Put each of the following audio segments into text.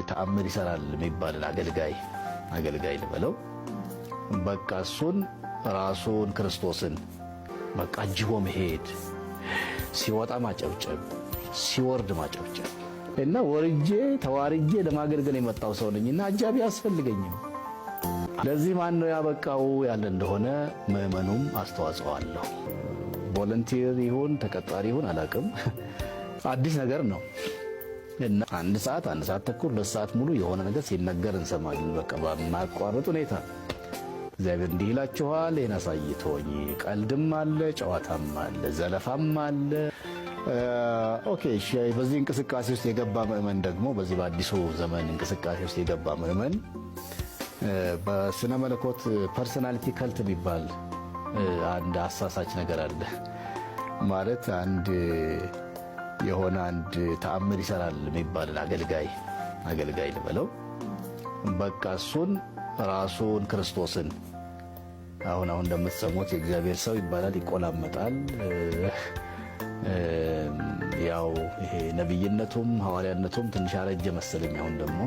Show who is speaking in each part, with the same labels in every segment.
Speaker 1: ተአምር ይሰራል የሚባል አገልጋይ ልበለው በቃ እሱን ራሱን ክርስቶስን በቃ አጅቦ መሄድ፣ ሲወጣ ማጨብጨብ፣ ሲወርድ ማጨብጨብ እና ወርጄ ተዋርጄ ለማገልገል የመጣው ሰው ነኝና አጃቢ አያስፈልገኝም። ለዚህ ማን ነው ያበቃው ያለ እንደሆነ ምዕመኑም አስተዋጽኦ አለው። ቮለንቲር ይሁን ተቀጣሪ ይሁን አላቅም፣ አዲስ ነገር ነው እና አንድ ሰዓት ተኩል 2 ሰዓት ሙሉ የሆነ ነገር ሲነገር እንሰማለን። በቃ በማቋረጥ ሁኔታ እግዚአብሔር እንዲህ ይላችኋል፣ ይሄን አሳይቶኝ፣ ቀልድም አለ፣ ጨዋታም አለ፣ ዘለፋም አለ። ኦኬ እሺ። በዚህ እንቅስቃሴ ውስጥ የገባ ምዕመን ደግሞ በዚህ በአዲሱ ዘመን እንቅስቃሴ ውስጥ የገባ ምዕመን በስነ መለኮት ፐርሰናሊቲ ከልት የሚባል አንድ አሳሳች ነገር አለ። ማለት አንድ ተአምር ይሰራል የሚባል አገልጋይ ልበለው በቃ እሱን ራሱን ክርስቶስን አሁን እንደምትሰሙት የእግዚአብሔር ሰው ይባላል፣ ይቆላመጣል። ያው ይሄ ነብይነቱም ሐዋርያነቱም ትንሽ አረጀ መሰለኝ። አሁን ደግሞ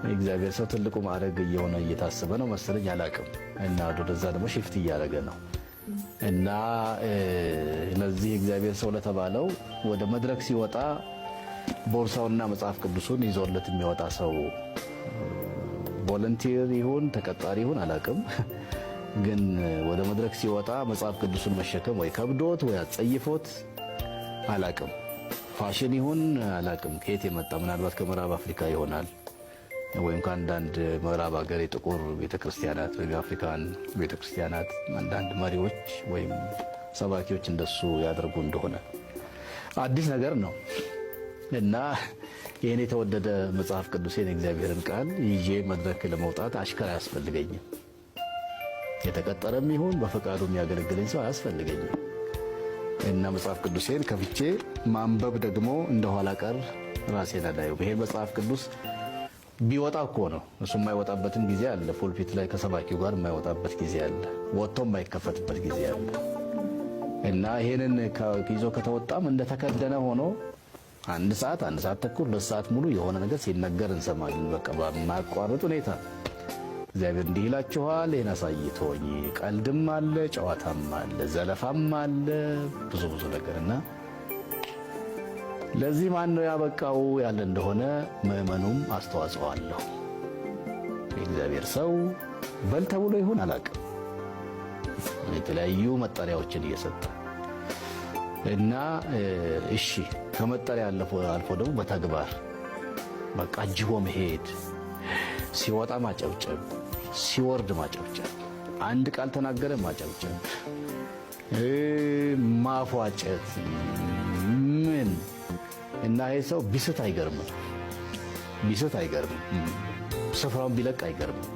Speaker 1: የእግዚአብሔር ሰው ትልቁ ማዕረግ እየሆነ እየታሰበ ነው መሰለኝ፣ አላቅም። እና ወደዛ ደግሞ ሽፍት እያደረገ ነው። እና ለዚህ እግዚአብሔር ሰው ለተባለው ወደ መድረክ ሲወጣ ቦርሳውና መጽሐፍ ቅዱሱን ይዞለት የሚወጣ ሰው ቮለንቲር ይሁን ተቀጣሪ ይሁን አላቅም፣ ግን ወደ መድረክ ሲወጣ መጽሐፍ ቅዱሱን መሸከም ወይ ከብዶት ወይ አጸይፎት አላቅም። ፋሽን ይሁን አላቅም፣ ከየት የመጣ ምናልባት ከምዕራብ አፍሪካ ይሆናል ወይም ከአንዳንድ ምዕራብ ሀገር የጥቁር ቤተክርስቲያናት ወይ አፍሪካን ቤተክርስቲያናት አንዳንድ መሪዎች ወይም ሰባኪዎች እንደሱ ያደርጉ እንደሆነ አዲስ ነገር ነው። እና ይሄን የተወደደ መጽሐፍ ቅዱሴን የእግዚአብሔርን ቃል ይዤ መድረክ ለመውጣት አሽከር አያስፈልገኝም። የተቀጠረም ይሁን በፈቃዱ የሚያገለግለኝ ሰው አያስፈልገኝም። እና መጽሐፍ ቅዱሴን ከፍቼ ማንበብ ደግሞ እንደኋላ ቀር ራሴን አዳየው። ይሄ መጽሐፍ ቅዱስ ቢወጣ እኮ ነው እሱ የማይወጣበትም ጊዜ አለ። ፑልፒት ላይ ከሰባኪው ጋር የማይወጣበት ጊዜ አለ፣ ወጥቶ የማይከፈትበት ጊዜ አለ። እና ይሄንን ይዞ ከተወጣም እንደተከደነ ሆኖ 1 ሰዓት ተኩል 2 ሰዓት ሙሉ የሆነ ነገር ሲነገር እንሰማለን። በቃ በማቋረጥ ሁኔታ እግዚአብሔር እንዲህ ይላችኋል፣ ይሄን አሳይቶኝ፣ ቀልድም አለ፣ ጨዋታም አለ፣ ዘለፋም አለ፣ ብዙ ነገርና ለዚህ ማን ነው ያበቃው ያለ እንደሆነ ምዕመኑም አስተዋጽኦ አለው። የእግዚአብሔር ሰው በል ተብሎ ይሁን አላቅም፣ የተለያዩ መጠሪያዎችን እየሰጠ እና እሺ ከመጠሪያ አልፎ ደግሞ በተግባር በቃ አጅቦ መሄድ፣ ሲወጣ ማጨብጨብ፣ ሲወርድ ማጨብጨብ፣ አንድ ቃል ተናገረ ማጨብጨብ፣ ማፏጨት ምን እና ይሄ ሰው ቢስት አይገርምም፣ ስፍራውን ቢለቅ አይገርምም፣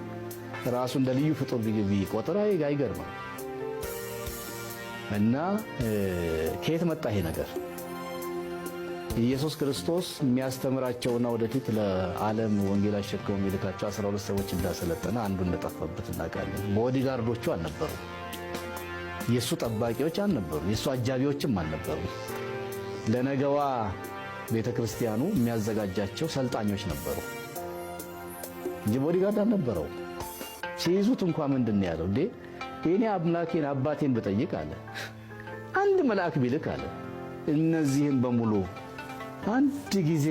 Speaker 1: ራሱ እንደ ልዩ ፍጡር ቢቆጥር አይገርምም። እና ከየት መጣ ይሄ ነገር? ኢየሱስ ክርስቶስ የሚያስተምራቸውና ወደፊት ለዓለም ወንጌል አሸክመው የሚልካቸው 12 ሰዎች እንዳሰለጠነ አንዱ እንደጠፋበት እናውቃለን። ቦዲጋርዶቹ አልነበሩ፣ የሱ ጠባቂዎች አልነበሩ፣ የሱ አጃቢዎችም አልነበሩ። ለነገዋ ቤተክርስቲያኑ የሚያዘጋጃቸው ሰልጣኞች ነበሩ እንጂ ቦዲጋርድ አልነበረው። ሲይዙት እንኳን ምንድን ነው ያለው? እኔ አምላኬን አባቴን ብጠይቅ አለ፣ አንድ መልአክ ቢልክ አለ፣ እነዚህን በሙሉ አንድ ጊዜ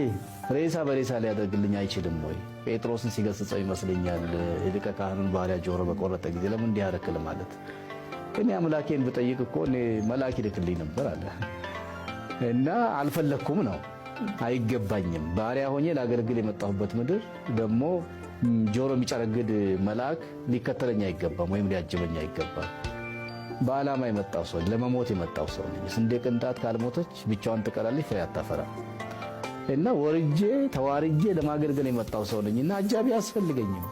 Speaker 1: ሬሳ በሬሳ ሊያደርግልኝ አይችልም ወይ? ጴጥሮስን ሲገስጸው ይመስለኛል የሊቀ ካህኑን ባሪያ ጆሮ በቆረጠ ጊዜ ለምን እንዲህ አደረክል ማለት፣ እኔ አምላኬን ብጠይቅ እኮ እኔ መልአክ ይልክልኝ ነበር አለ። እና አልፈለኩም ነው፣ አይገባኝም። ባሪያ ሆኜ ላገለግል የመጣሁበት ምድር ደግሞ ጆሮ የሚጨረግድ መልአክ ሊከተለኝ አይገባም ወይም ሊያጅበኝ አይገባም። በዓላማ የመጣው ሰው ለመሞት የመጣው ሰው ነኝ። ስንዴ ቅንጣት ካልሞተች ብቻዋን ትቀራለች፣ ፍሬ አታፈራም። እና ወርጄ ተዋርጄ ለማገልገል የመጣው ሰው ነኝና አጃቢ አያስፈልገኝም።